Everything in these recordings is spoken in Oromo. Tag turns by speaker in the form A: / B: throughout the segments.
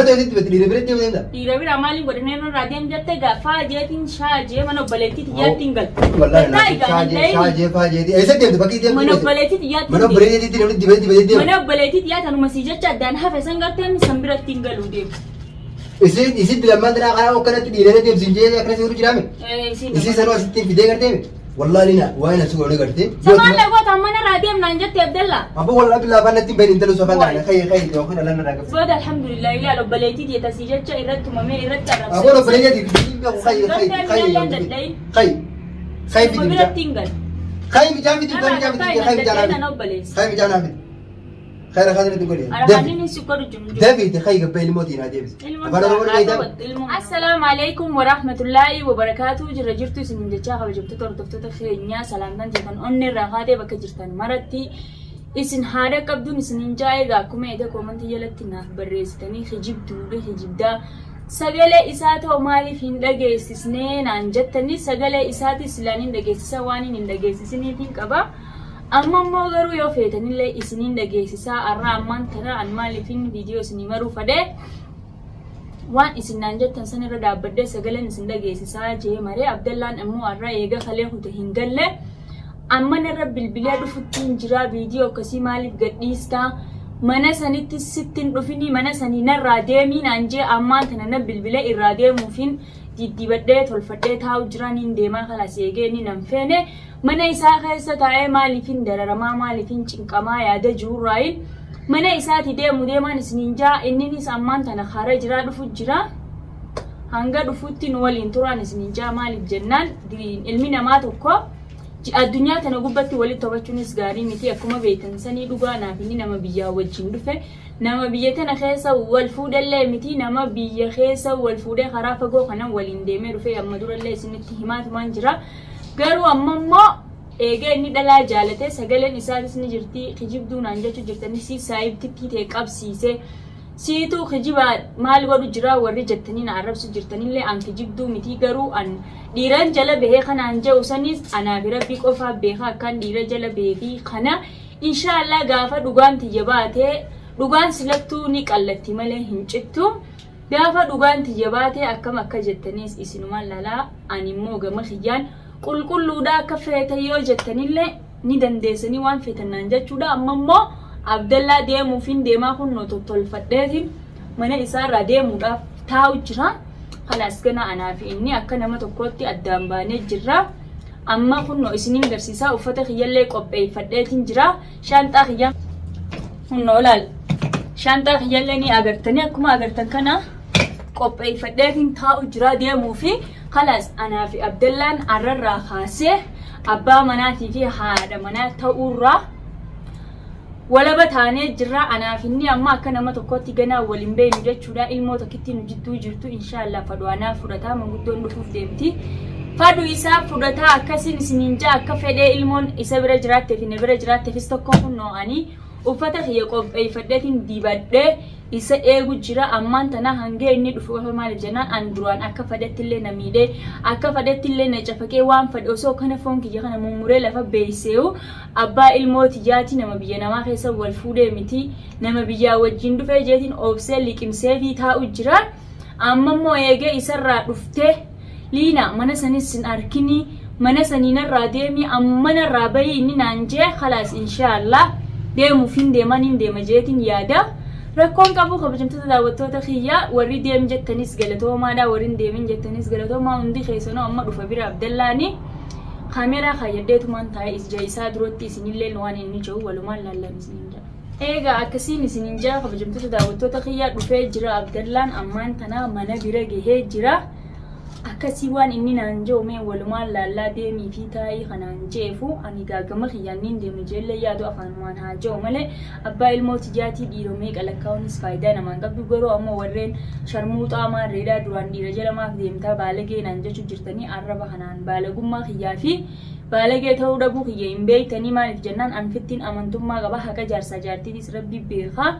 A: Mata itu betul di berarti apa enggak?
B: Di Rabi Ramali buat nenek radiam jatuh gak fajetin shaje mana baleti dia tinggal.
A: Wallahi shaje faje. ऐसा dia tu pakai dia.
B: Mana baleti dia tinggal.
A: Mana berarti dia udah di.
B: Mana baleti dia tanu masih jatuh dan hafe sanggarte mi sambirat tinggal udah.
A: Isi dalam mana kalau orang itu di dalam dia zinjir akan segera jamin. Isi sana asisten video करते हैं. والله لنا وين اسوي ولا करते.
B: سمان لو تمنا راديم نانجت يا عبد الله.
A: أبو والله بالله بنا تبين أنت لو سافر لنا خير لو كنا لنا راقب.
B: بعد الحمد لله يا لو بليتي دي تسيجت شيء رد مامي رد ترى.
A: أبو لو بليتي دي خير
B: tinggal.
A: خير بجامي دي خير بجامي خير خير تقولي.
B: أنا سكر جمجم.
A: دافيد خير قبل موتين هذه بس.
B: السلام عليكم ورحمة الله وبركاته. جرجرتو سنجتشا خبجبتو تردفتو تخيرنيا سلامتان جتان أني رغادي بكجرتان مرتي. isin haada qabduun isinin jaayega akkuma eeda koomantii jalatti naaf barreessitanii hijibdaa sagalee isaa ta'u maaliif hin dhageessisnee naan jettanii sagalee isaatis silaan hin dhageessisa waan hin dhageessisiniitiin qaba amma immoo garuu yoo feetanillee isinin dhageessisaa arraa ammaan tana an maaliifin viidiyoo isinii maruu fadee waan isin naan jettan san irra dhaabbadee sagaleen isin dhageessisaa jee maree Abdallaan ammoo arraa eega kalee hute hin galle amma narra bilbilee dhufuttiin jira viidiyoo akkasii maaliif gadhiistaa mana sanitti sittin dhufini mana sanii narraa deemii naan jee ammaan tana na bilbilee irraa deemuufin diddibadhee tolfadhee taa'u jiraan hin deemaa kalaas eegee ni nan feene mana isaa keessa taa'ee maaliifin dararamaa maaliifin cinqamaa yaada jiruurraayin mana isaati deemaan isiniin jaa inninis ammaan tana karaa jiraa dhufu jira hanga dhufutti nu waliin turaan isiniin jaa maaliif jennaan ilmi namaa tokko addunyaa tana gubbatti walitti tobachuunis gaarii miti akkuma beektan sanii dhugaa naaf inni nama biyyaa wajjin dhufe nama biyya tana keessa wal fuudhallee miti nama biyya keessa wal fuudhee karaa fagoo kana waliin deemee dhufe amma durallee isinitti himaatumaan jira garuu amma immoo eegee inni dhalaa jaalatee sagaleen isaatis ni jirti kijibduu naan jechuu jirtanii si saayibtitti ta'e qabsiisee siituu kijibaa maal godhu jira warri jettanii na arrabsu jirtanillee an kijibduu miti garuu an dhiiran jala bahee kanaan jedhu sanis anaaf rabbii qofaa beeka akkan dhiira jala bahee kana inshaallah gaafa dhugaan tiyya baatee dhugaan silattuu ni qallatti malee hin cittu gaafa dhugaan tiyya baatee akkam akka jettaniis isinumaan lalaa ani immoo gama kiyyaan qulqulluudha akka feetan yoo jettanillee ni dandeessanii waan feetannaan jechuudha amma immoo Abdallaa deemuufin deemaa kun no tolfadheetiin mana isaarraa deemuudhaaf taa'u jira kalaas gana anaa fi inni akka nama tokkotti addaan baanee jirra amma kun no isiniin garsiisaa uffata kiyyallee qopheeffadheetiin jira shaanxaa kiyya kun no laal shaanxaa kiyyallee ni agartanii akkuma agartan kana qopheeffadheetiin taa'u jira deemuufi kalaas anaa fi Abdallaan arrarraa kaasee abbaa manaatii fi haadha manaa ta'uurraa walaba taanee jirra anaaf inni amma akka nama tokkotti ganaa waliin beeynu jechuudha ilmoo tokkitti nu jidduu jirtu inshaallah fadwaanaa fudhataa manguddoon dhufuuf deemti fadu isaa fudhataa akkasiin isiniin jaa akka fedhee ilmoon isa bira jiraatteef inni bira jiraatteefis tokko hunnoo'anii uffata kiyya qopheeffadheetiin dibadhee isa eegu jira ammaan tana hangee inni dhufu qofa maaliif jennaan an duraan akka fadhettillee na miidhee akka fadhettillee na cafaqee waan fadhe osoo kana foon kiyya kana mummuree lafa beeyseewu abbaa ilmoo tiyyaati nama biyya namaa keessa wal fuudhee miti nama biyyaa wajjin dhufee jeetiin obsee liqimsee fi taa'u jira amma immoo eegee isarraa dhuftee liina mana sanis sin arkini mana saniinarraa deemii ammanarraa bayii inni naan jee khalaas inshaallah deemuufin deemaniin deema jeetiin yaada rakkoon qabu kabajamtoota daawwattoota kiyyaa warri deem jettanis galatoomaadha warri deemin jettanis galatoomaa hundi keessanoo amma dhufa bira Abdallaani kaameeraa kaayaddeetumaan taa'ee ija isaa duratti isinillee waan inni jiru walumaan laallan isinin jira eegaa akkasiin isinin jira kabajamtoota daawwattoota kiyyaa dhufee jira Abdallaan ammaan tana mana bira gahee jira akkasii waan inni naan je'ume walumaan laallaa deemii fi taa'ii kanaan jeefu ani gaagama kiyyaanniin deemu jeellee yaadu afaanumaan haa je'u malee abbaa ilmoo tijaatii dhiiromee qalakkaa'uunis faayidaa namaan qabdu garuu ammoo warreen sharmuuxaa maarreedhaa duraan dhiira jalamaaf deemtaa baalagee naan jechuu jirtanii arraba kanaan baalagummaa kiyyaa fi baalagee ta'uu dhabuu kiyya hin beeytanii maaliif jennaan an fittiin amantummaa qaba haqa jaarsaa jaartiinis rabbi beekaa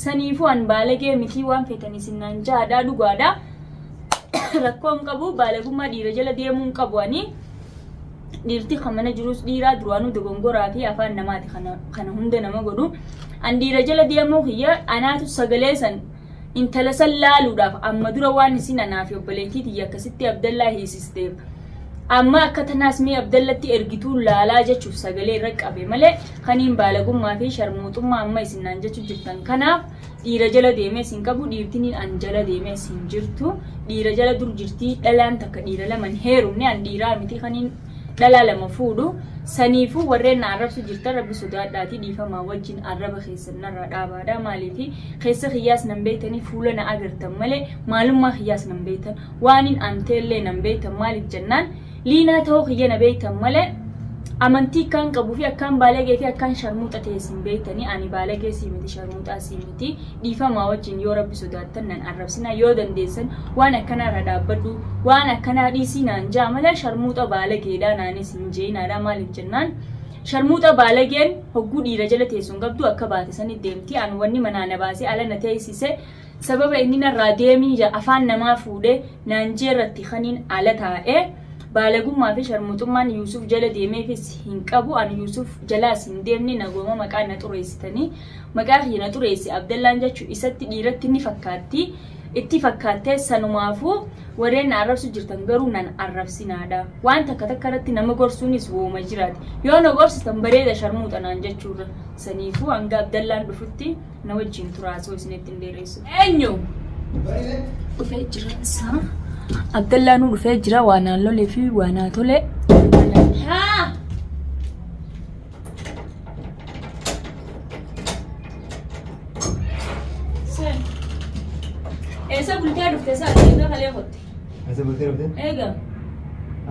B: saniifuu an baalagee mitii waan feetanii sinnaan jaadhaa dhugaadhaa rakkoon qabu baalagummaa dhiira jala deemuun qabu ani dhiirti kamana jirus dhiiraa duraanuu dogongoraa fi afaan namaati kana hunda nama godhu an dhiira jala deemuu kiyya anaatu sagalee san intala san laaluudhaaf amma dura waan isin anaaf obboleettii tiyya akkasitti Abdallaa hiisisteef amma akka tanaas mee Abdallatti ergituun laalaa jechuuf sagalee irra qabe malee kaniin baalagummaa fi sharmuuxummaa amma isin naan jechuu jirtan kanaaf dhiira jala deemee sin qabu dhiirtiniin an jala deemee sin jirtu dhiira jala dur jirtii dhalaan takka dhiira laman heerumne an dhiiraa miti kaniin dhalaa lama fuudhu saniifuu warreen na arrabsu jirtan rabbi sodaadhaatii dhiifamaa wajjin arraba keessan narraa dhaabaadhaa maaliifi keessa kiyyaas nan beeytanii fuula na agartan malee maalummaa kiyyaas nan beeytan waanin anteellee nan beeytan maaliif jennaan liinaa ta'uu kiyya na beeytan malee amantii kan qabu fi akkaan baalagee fi akkaan sharmuuxa ta'e sin beeytanii ani baalagee si miti sharmuuxaa si miti dhiifamaa wajjin yoo rabbi sodaattan nan arrabsina yoo dandeessan waan akkanaa irra dhaabbadhu waan akkanaa dhiisii naan jaa malee sharmuuxa baalageedhaa naanis hin jeenaadhaa maaliif jennaan sharmuuxa baalageen hogguu dhiira jala teessuun qabdu akka baate sanitti deemti an wanni manaa na baasee ala na teessise sababa inni narraa deemii afaan namaa fuudhee naan jeerratti kaniin ala taa'ee baalagummaa fi sharmuuxummaan Yuusuf jala deemeefis hin qabu an Yuusuf jalaas hin deemne nagooma maqaa na xureessitanii maqaa kiyya na xureessi Abdallaan jechuu isatti dhiiratti ni fakkaatti itti fakkaattee sanumaafuu warreen na arrabsu jirtan garuu nan arrabsinaadha waan takka takka irratti nama gorsuunis wooma jiraati yoo na gorsitan bareeda sharmuuxa naan jechuurra saniifuu hanga Abdallaan dhufutti na wajjin turaasoo isinitti hin dheeressu eenyu dhufee jira isaa Abdallah nu dhufee jira waan aan lolee fi waan haa tole. Haa. Eessa bultee dhuftee saa eega kalee qotte.
A: Eessa bultee dhuftee?
B: Eega.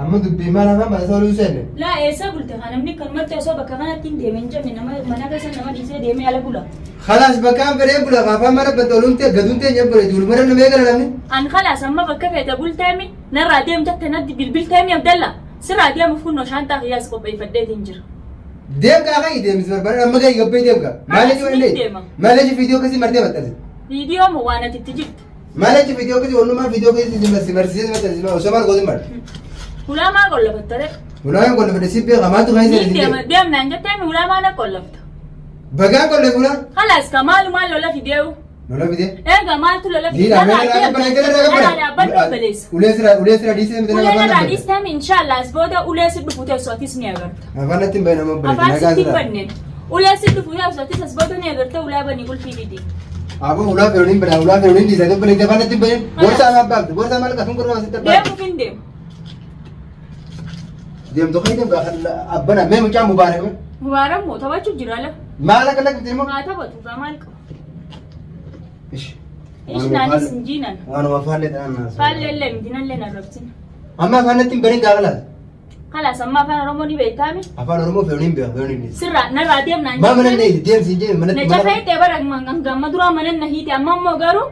A: Amma dubbii maal hafaan baay'ee sooluu seenne?
B: Laa eessa bulte kan namni kanumatti osoo bakka kanatti hin deemee hin jenne nama mana keessa nama dhiisee deemee ala bula.
A: خلاص بكام بريم بلا غافا مرة بتقولون تي قدون تي جنب بريد والمرة نمي قال لهم
B: أن خلاص أما بكفي تقول تامي نرى ديم جت ندي بالبيل تامي عبد الله سرعة ديم مفهوم نشان تغياس قبي فديت إنجر
A: ديم كا غاي ديم زبر برا أما غاي قبي ديم كا ما لجي ولا ليه ما لجي فيديو كذي مرتين بتأذي
B: فيديو موانا تتجيب
A: ما لجي فيديو كذي ولا ما فيديو كذي زي مرسيدس بتأذي ما وسمان قديم مرة
B: ولا ما أقول لك ترى
A: ولا يوم قلنا بدي سيبي غماتو غاي زي
B: ديم نانجت تامي ولا ما أنا قول لك
A: بقى قول لك ولا
B: خلاص كمال ما لولا فيديو
A: ولا فيديو
B: إيه كمال تلولا فيديو
A: لا لا بنا كده
B: لا بدو بليس
A: وليسرا دي سيم
B: ولا دي سيم إن شاء الله أسبوعه وليسر بفوتة صوتيس نيجرت
A: أفنى تيم بيننا ما بنا
B: أفنى تيم بيننا وليسر بفوتة صوتيس أسبوعه نيجرت ولا بني يقول في فيديو
A: أبو ولا فيرنين بنا ولا فيرنين دي زاد بنا أفنى تيم بين بورسا ما بعد بورسا ما لك أفهم كروا ستة
B: ديم فين ديم
A: ديم تو خيدم أبنا ما مجا مبارك
B: مبارك مو تبغى تشوف جراله
A: ما لك لك تيم
B: ما تبغى تبغى مالك
A: إيش
B: إيش ناني سنجينا
A: أنا ما فعلت أنا
B: قال لي مدينة لنا ربتين
A: أما فعلت تيم بين قاعدة
B: خلاص أما فانا روموني بيتامي
A: أفعل رومو فيرنين بيا فيرنين
B: سرّا نرى ديم ناني
A: ما من النهي ديم سنجي من
B: نجفت تبرك ما درا من النهي أما ما قالوا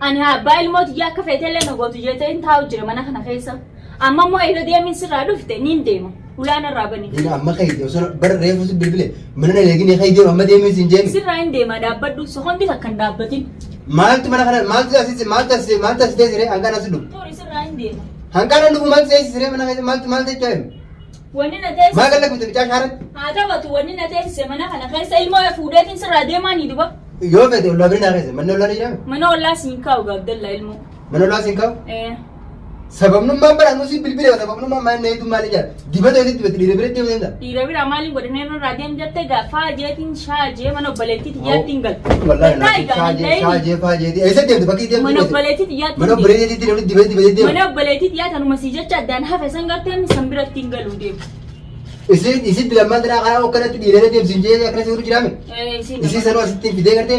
B: أنا بايل موت يا كفيت لنا قلت جيتين تاو جرا منا خنا خيسا أما ما إذا ديم سرّا رفت نين ديم ولا أنا رابني
A: هنا أما خيدي وصل بر ريفوس بالبلة من أنا لكن خيدي أما ديم سنجي
B: سرّا إن ديم هذا بدو سخون دي تكن دابتين
A: مالت من خنا مالت أسيس أنكر أسلوب
B: توري سرّا إن ديم
A: أنكر أسلوب مالت أسيس من مالت تجاهم
B: وننا تيس
A: ما قال لك أنت بتاع شهر
B: هذا وقت وننا تيس منا خنا خيسا إلما يفودين سرّا ديم أني دبا
A: يوم ده ولا برينا خيسا من ولا نجام
B: منا ولا سينكاو عبد الله إلمو
A: من ولا سينكاو
B: إيه
A: سبب نما برا نوسي بالبلة سبب نما ما نيتو مالي جار دبته ده دبته بريت ده ده
B: Dira bira mali godineno radiam jatte ga faje tin shaje mano baleti ya tingal
A: والله شاجي فاجي دي ऐसे दे बाकी दे
B: mano baleti ya
A: मनो बड़े दे दे दे
B: mano baleti ya tanu masija chadan hafe sangarte mi sambira tingal ude
A: इसी दिलमा दरा करा वो करे तो दीरे दे जिंजे या करे सुरु जिरामे इसी सनो सिटी विदे करते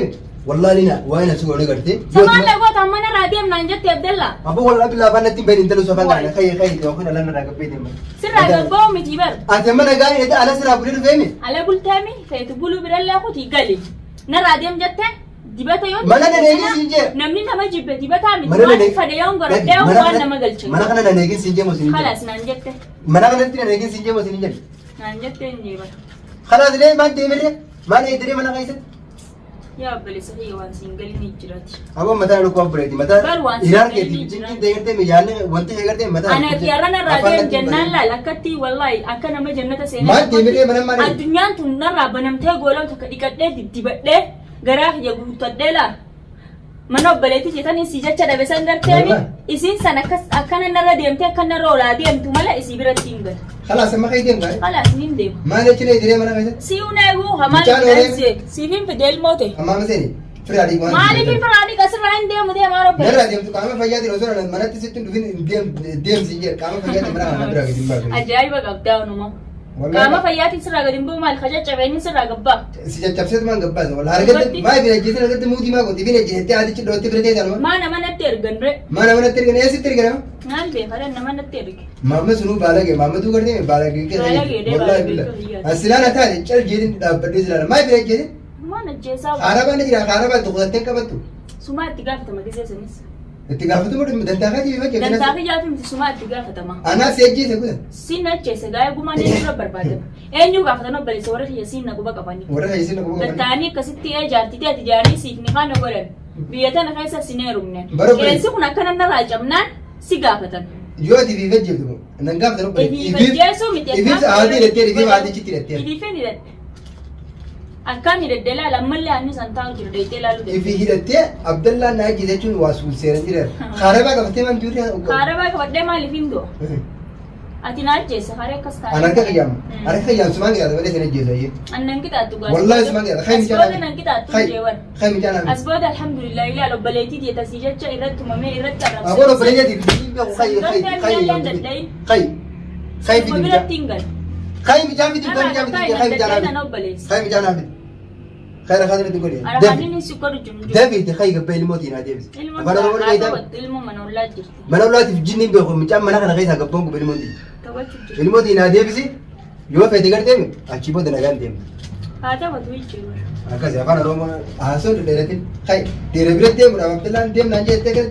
A: والله لنا وين سوونه करते
B: سمان لغو تمنا راديم نانجت عبدالله
A: ابو والله بالله بنتي بين انت لو سفان انا خي تو خنا لنا راك بيت
B: سر غو متيبر
A: اتمنى قال انت على سر ابو فهمي
B: على قلتامي فيتبولو برلا اخو تيغالي نراديم جت ديبتا يوم
A: ما انا نيجي سنجي
B: نمني نما جيب ديبتا مي ما فديون غرداو وانا ما قلت
A: ما انا نيجي سنجي مو سنجي
B: خلاص نانجت
A: ما انا قلت نيجي سنجي مو سنجي
B: نانجت نجيبا
A: خلاص ليه ما انت مري ما ندري ما انا قايس
B: يا بلي صحيح وان سنجل نيجرات
A: अब मता लो कोऑपरेट मता इरार के थी जिन देखते में जाने वंते है करते मता
B: انا كيرانا راديم جنان لا لكتي والله اكن ما جنته سينا
A: ما تمري من ما
B: الدنيا تنرا بنمته غولو تكديكده ديبده غرا يغوتدلا Mana obboleetti jetan isii jecha dhabe san garteemi isiin san akkana narra deemte akkana roolaa deemtu mala isii biratti hin galu.
A: خلاص ما خيدين قال
B: خلاص nin deemu.
A: ما ليش لا يدري ما نقول
B: Si'uun eeguu hamaan midhaanse siifin fideel moote.
A: أما مسني فرادي قال
B: Maaliif hin firaadii kasirraa hin deemu deemaa robbe.
A: نرى ديم كام فيادي رسول ما نتسيتون فين ديم سيجي كام فيادي مرا درا قديم بقى
B: Ajaa'iba qabdaa onuma. Qaama fayyaatiin sirraa gadi hin bu'u maal kaja cabeenyi sirraa gabbaa.
A: سيجي تفسير ما قبض ولا هرقت ما يبي يجي سنة قد مودي ما قلت يبي يجي هتي عادي تدوتي بريتي زلمة
B: Maa nama natti ergandre.
A: ما أنا من التركة ناس التركة
B: Maal beekadhan nama natti erge.
A: मामा सुनो बालक है मामा तू करते हैं बालक के والله بالله असलाना था चल जेदिन बड्डे सलाना ما يبي يجي
B: Maan ajjeesaa.
A: خاربا نجرا خاربا تقولتين كبتو
B: Sumaa itti gaafatama gisee sanis.
A: اتقافتو مر دنتاخاتي يبقى كده
B: Dantaa kiyyaafii miti sumaa itti gaafatama.
A: أنا سيجي سكوت
B: Siin ajjeese gaa'ee gumaan inni dura barbaadama. Eenyu gaafatan obboleessa warra kiyya siin na guba qabanii.
A: ورا يسينا كم
B: Dattaanii akkasitti jaartitee ati jaanii siif ni faana godhan. Biyya tana keessa sin heerumne.
A: Barobre.
B: Qeensi kun akkana narraa cabnaan si gaafatan.
A: يودي في فيديو تبغى نقاف تروح
B: Ififajjeesuu miti
A: يفيد عادي لتير يفيد عادي كتير لتير
B: Ififeen hidhatte. Akkaan hidhatte ilaala ammallee aanni san taa'u jiru deettee ilaaluu dandeenya.
A: يفيد لتير عبد الله ناجي ده شو واسول سيرن تير خاربا كفتة من جوري
B: Kaarabaa qabadhee maaliif hin du'a? Ati na ajjeese haree akkas taa'e.
A: أنا كخيام أنا خيام سمان كذا ولا سنة جيزة
B: Annan qixaattu gaazexaa.
A: والله سمان كذا خيم
B: Asbooda nan qixaattu jeewwan.
A: خيم جانا
B: Asbooda alhamdulillah ilaala obboleettii jeetasii jecha irratti tumamee irratti arrabsee.
A: أقول له بلية دي خي في
B: Biratti hin galu.
A: خيم جام في خيم جام في خيم جانا خيم جانا في خير خاطر تقول لي
B: Arahaaniin si qoru jiru.
A: دافي خي قبل الموت هنا دافي
B: Ilmu
A: أنا أقول لك
B: ilmu mana ollaa jirti.
A: من أولاد في الجنين بيخو مجام من أنا خيسها قبل قبل الموت
B: Taphachuu jirti.
A: الموت هنا دافي يوم في تقدر تيم أشيبه ده نقال تيم
B: Haa taphatu jechuudha.
A: أكاسي أفان روما أحسن ديرتين خي ديربرت تيم رام تلان تيم نانجي تكر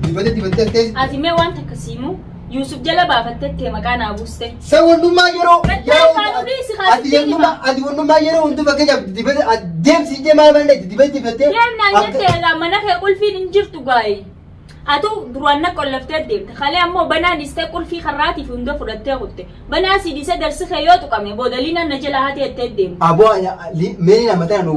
A: دبته تيز
B: Ati mee wanta akkasiimu Yuusuf jala baafattettee maqaa naa buuste.
A: سوون نما يرو
B: Gattee
A: أدي ونما يرو وانتو بكجا دبته ديم سيجي ما بندي دبته دبته
B: Deemnaan jettee egaa mana kee qulfiin hin jirtu gaa'e. Atu duraan na qollaftee deemte. Kalee ammoo banaan dhistee qulfii karraatiif hunda fudhattee kutte. Banaa si dhiisee darsi kee yoo tuqame boodaliin na jala haatee ettee deemte.
A: أبو مين أنا مثلا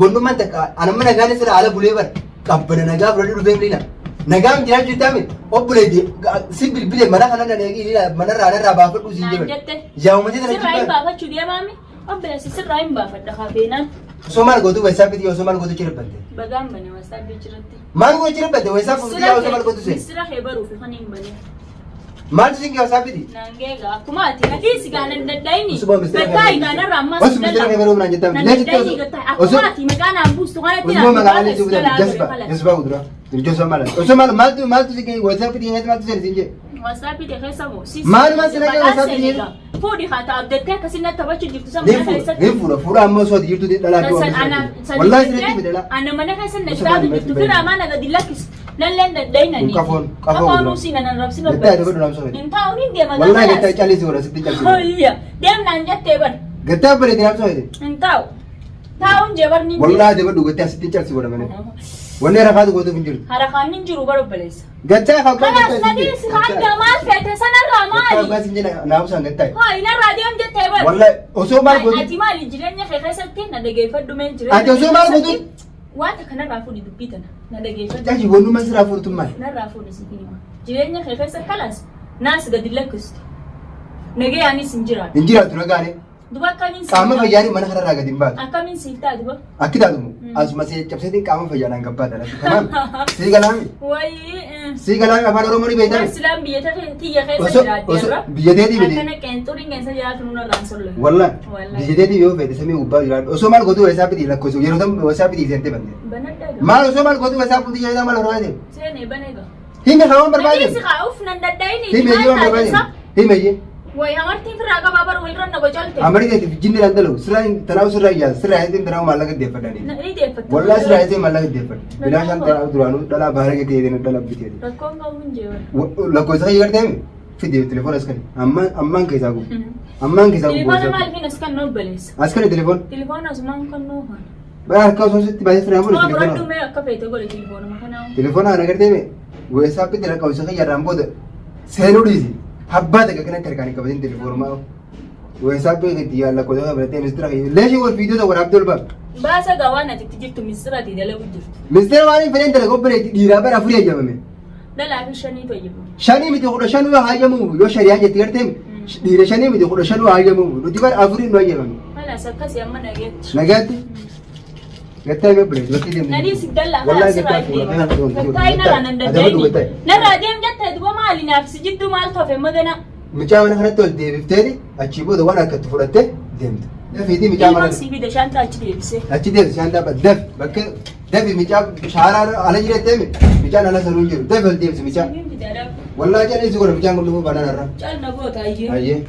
A: ونما أنت أنا من أغاني سر على بوليفر كابنا نجاب رجل فيملينا نجام جناب جتامي أبولي دي سيبل بلي منا خلنا نيجي لنا منا رانا رابعة كل شيء
B: Naan
A: جبل
B: jette.
A: جاو مجد
B: Sirraa hin
A: نجيب
B: baafachuu deemaami. Obboleessi sirraa hin baafadha kaafeenaan.
A: سومال قدو ويسا بدي سومال قدو كير بدي
B: Bagaan bane wasaabbii jiratti.
A: ما نقول كير بدي ويسا بدي سومال قدو سي
B: Misira kee baruufi kan hin bane.
A: ما تسينك ويسا بدي
B: Nangeega akkuma ati hadiisi gaanan daddaa'ini.
A: Usuma mistira
B: Gattaa'i gaanarra ammas.
A: بس مستر كير بروم نانجي تام لا
B: Daddaa'ini gattaa'i akkuma ati maqaa naan buustu kanatti
A: وسمو ما قال لي سوبر جسبا قدرا الجسبا مالا وسمال ما تسينك ويسا بدي ما تسينك سينجي
B: Wasaapii keessa moo?
A: Maal masina kee wasaapii jirtu?
B: Fuudhi haa ta'u abdattee akkasiin taphachuu jirtu san
A: Ni
B: mana
A: fuudha
B: keessatti.
A: ni fuudha fuudha ammoo sooti jirtu dhalaa dhiyoo wallahi sirriitti fidela
B: Ana mana keessa na jiraatu jirtu firaa maana gadi lakkis. Nalleen daddaa'inani.
A: Qafoon
B: Qafoon usii na narrabsi
A: Gattaa
B: nabbaas.
A: dafa dhulam sooti
B: Hin taa'u ni deema
A: wallahi gattaa caalisi wala sitti caalisi
B: Hoyya deemnaan jettee bar.
A: gattaa bareedina absoo hidhe
B: Hin taa'u. Taa'uun jeebar ni
A: wallahi dafa dhugu gattaa sitti caalisi wala malee wanni rakaatu gootuuf hin jiru
B: Harakaan hin jiru bara obboleessa.
A: gattaa kabbaa
B: Kanaaf nadiis hanga maal feete sanarraa maali?
A: kabbaa sin jedha naafusaan gattaa
B: Haa inarraa deem jettee bar.
A: wallahi osoo maal gootu
B: Ati maali jireenya kee keessatti na dhageeffadhu meen
A: ati osoo maal gootu
B: Wanta kanarraa fuudhi dubbii tana na dhageeffadhu.
A: jaaji wannuma siraa fuudhutu maal
B: Narraa fuudhi si hima. Jireenya kee keessa kalas naas gadi lakkistu. Nagee anis hin jiraatu.
A: hin jiraatu nagaane
B: Duba akkamiin siif
A: qaama
B: ta'a?
A: fayyaanii mana kanarraa gadi hin baatu
B: Akkamiin siif ta'a duba?
A: akki taatumu asuma see cabseetiin qaama fayyaadhaan gabbaadha kanaaf sii galaami
B: Wayii.
A: sii galaami afaan oromoo ni beektan
B: Silaan biyya tiyya keessa
A: osoo
B: jiraaddeerra.
A: biyyateetii miti
B: Akkana qeenxuriin keessa jiraatu nuna irraan solle.
A: والله
B: Wallahi.
A: بيجي yoo fedhe samii gubbaa jiraatu osoo maal gootu wasaa biti lakkosu yeroo tam wasaa biti seente bande
B: Banadhaa.
A: maal osoo maal gootu wasaa kuti jedhaa maal hormaate
B: Seenee baneega.
A: hime hawan barbaade
B: Nadiisi haa uf nan daddaa'ini.
A: hime yoo barbaade hime je
B: Wayi amartiin firraa qabaa bara walirra na gocalte.
A: amari de jinni dan dalu sira tanaw sira ya sira hedin tanaw malaga de fadani
B: Ni deeffatta.
A: wallahi sira hedin malaga de fad bilashan tanaw duranu dala bahare ke de dala biti
B: Rakkoon qabuun jeewa.
A: lakkosa yarte fide telefon askan amman ke sagu amman ke sagu
B: Telefoona maal fi askan noo baleessa.
A: askan telefon
B: Telefoona asumaan kan noo haa.
A: bara ka so sitti baye sira mo
B: Noo
A: telefon
B: biradhu mee akka feete godhe telefoona makanaa.
A: telefon ana garte me wasa biti lakkosa ya rambo de senu disi habba daga kana tarkani kabatin telefon ma وحساب بيجي يلا كذا بنتي مستر ليش هو الفيديو ده ورا عبد الباب
B: باسا قوانا تجيبت مصر دي دلو جرت
A: مستر مالين فين تلقوا بنتي ديرا برا فري يا جماعه
B: لا لا شنو طيب
A: شاني متي خد شانو هاي مو يو شريعه جتيرتم ديرا شاني متي خد شانو هاي مو ودي بار افرين نو يا
B: انا سكس يا من نجيت
A: نجاتي قتاي مبرد لكن
B: نادي سدلا
A: والله
B: خلاص
A: قتاي
B: قتاي نرى ندندني نرى ديم جت دوا مالي نفس جد مال طفه مدنا
A: مجامل انا تول دي بفتري اتشيبو ده وانا كنت فرته دمت ده في دي مجامل
B: سي بي ده شانتا اتشي بس
A: اتشي شانتا بدف بك ده في مجاب شعار على جري تم مجان انا سنوجر ده في دي مجا والله جاني زغور مجان كله بنا نرى
B: قال نبوت ايي
A: ايي